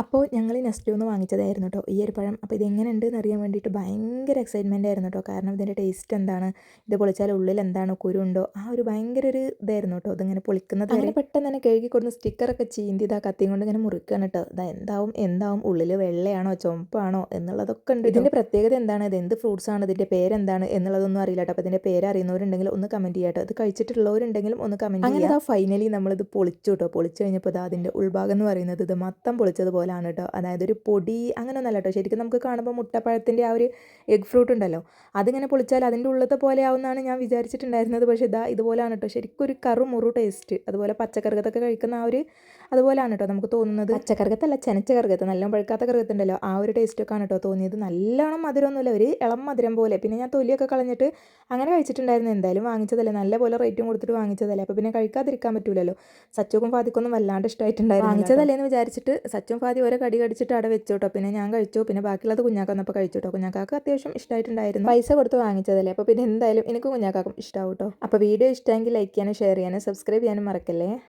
അപ്പോൾ ഞങ്ങൾ നെസ്റ്റോന്ന് വാങ്ങിച്ചതായിരുന്നു കേട്ടോ ഈ ഒരു പഴം. അപ്പോൾ ഇതെങ്ങനെയുണ്ടെന്ന് അറിയാൻ വേണ്ടിയിട്ട് ഭയങ്കര എക്സൈറ്റ്മെൻ്റ് ആയിരുന്നു കേട്ടോ. കാരണം ഇതിൻ്റെ ടേസ്റ്റ് എന്താണ്, ഇത് പൊളിച്ചാൽ ഉള്ളിൽ എന്താണ്, കുരുണ്ടോ, ആ ഒരു ഭയങ്കര ഒരു ഇതായിരുന്നു കേട്ടോ. ഇതിങ്ങനെ പൊളിക്കുന്നത് അങ്ങനെ പെട്ടെന്ന് തന്നെ കഴുകി കൊടുന്ന് സ്റ്റിക്കറൊക്കെ ചീന്തി ഇതാ കത്തിയും കൊണ്ട് ഇങ്ങനെ മുറിക്കുകയാണ് കേട്ടോ. ഇതാ എന്താവും ഉള്ളിൽ വെള്ളയാണോ ചുവപ്പാണോ എന്നുള്ളതൊക്കെ ഉണ്ട്. ഇതിൻ്റെ പ്രത്യേകത എന്താണ്, ഇത് എന്ത് ഫ്രൂട്ട്സ് ആണ്, ഇതിൻ്റെ പേരെന്താണ് എന്നുള്ളതൊന്നും അറിയില്ല കേട്ടോ. അപ്പോൾ ഇതിൻ്റെ പേര് അറിയുന്നവരുണ്ടെങ്കിൽ ഒന്ന് കമൻറ്റ് ചെയ്യാം കേട്ടോ. ഇത് കഴിച്ചിട്ടുള്ളവരുണ്ടെങ്കിലും ഒന്ന് കമൻറ്റ് ചെയ്യാം. അങ്ങനെ ഫൈനലി നമ്മളിത് പൊളിച്ചു കേട്ടോ. പൊളിച്ചു കഴിഞ്ഞപ്പോൾ ഇതാ അതിൻ്റെ ഉൾഭാഗം എന്ന് പറയുന്നത് ഇത് മൊത്തം പൊളിച്ചതുപോലെയാണ് കേട്ടോ. അതായത് ഒരു പൊടി അങ്ങനെയൊന്നല്ല കേട്ടോ. ശരിക്കും നമുക്ക് കാണുമ്പോൾ മുട്ടപ്പഴത്തിൻ്റെ ആ ഒരു എഗ് ഫ്രൂട്ട് ഉണ്ടല്ലോ, അതിങ്ങനെ പൊളിച്ചാൽ അതിൻ്റെ ഉള്ളത്തെ പോലെ ആവുമെന്നാണ് ഞാൻ വിചാരിച്ചിട്ടുണ്ടായിരുന്നത്. പക്ഷേ ഇതാ ഇതുപോലെയാണ് കേട്ടോ. ശരിക്കും ഒരു കറുമുറു ടേസ്റ്റ്. അതുപോലെ പച്ചക്കറുകത്തൊക്കെ കഴിക്കുന്ന ആ ഒരു അതുപോലെയാണ് കേട്ടോ നമുക്ക് തോന്നുന്നത്. പച്ചക്കറുകത്തല്ല, ചെനച്ച കറുകത്ത്, നല്ല പഴുക്കാത്ത കറുകത്തുണ്ടല്ലോ, ആ ഒരു ടേസ്റ്റൊക്കെ ആണ് കേട്ടോ തോന്നിയത്. നല്ലോണം മധുരമൊന്നുമില്ല, ഒരു ഇളം മധുരം പോലെ. പിന്നെ ഞാൻ തൊലിയൊക്കെ കളഞ്ഞിട്ട് അങ്ങനെ കഴിച്ചിട്ടുണ്ടായിരുന്നു. എന്തായാലും വാങ്ങിച്ചതല്ലേ, നല്ല പോലെ റേറ്റും കൊടുത്തിട്ട് വാങ്ങിച്ചതല്ലേ, അപ്പോൾ പിന്നെ കഴിക്കാതിരിക്കാൻ പറ്റില്ലല്ലോ. സച്ചുക്കും ഫാദിക്കൊന്നും വല്ലാണ്ട് ഇഷ്ടമായിട്ടുണ്ടായിരുന്നു. വാങ്ങിച്ചതല്ലേ എന്ന് വിചാരിച്ചിട്ട് സച്ചും ഫാദി ഓരോ കടി കടിച്ചിട്ട് അവിടെ വെച്ചു കേട്ടോ. പിന്നെ ഞാൻ കഴിച്ചു. പിന്നെ ബാക്കിയുള്ളത് കുഞ്ഞാക്ക വന്നപ്പോൾ കഴിച്ചു കേട്ടോ. കുഞ്ഞാക്കാക്ക് അത്യാവശ്യം ഇഷ്ടമായിട്ടുണ്ടായിരുന്നു. പൈസ കൊടുത്ത് വാങ്ങിച്ചതല്ലേ, അപ്പോൾ പിന്നെ എന്തായാലും എനിക്ക് കുഞ്ഞാക്കാക്കും ഇഷ്ടമാവും കേട്ടോ. അപ്പോൾ വീഡിയോ ഇഷ്ടമെങ്കിൽ ലൈക്ക് ചെയ്യാനും ഷെയർ ചെയ്യാനും സബ്സ്ക്രൈബ് ചെയ്യാനും മറക്കല്ലേ.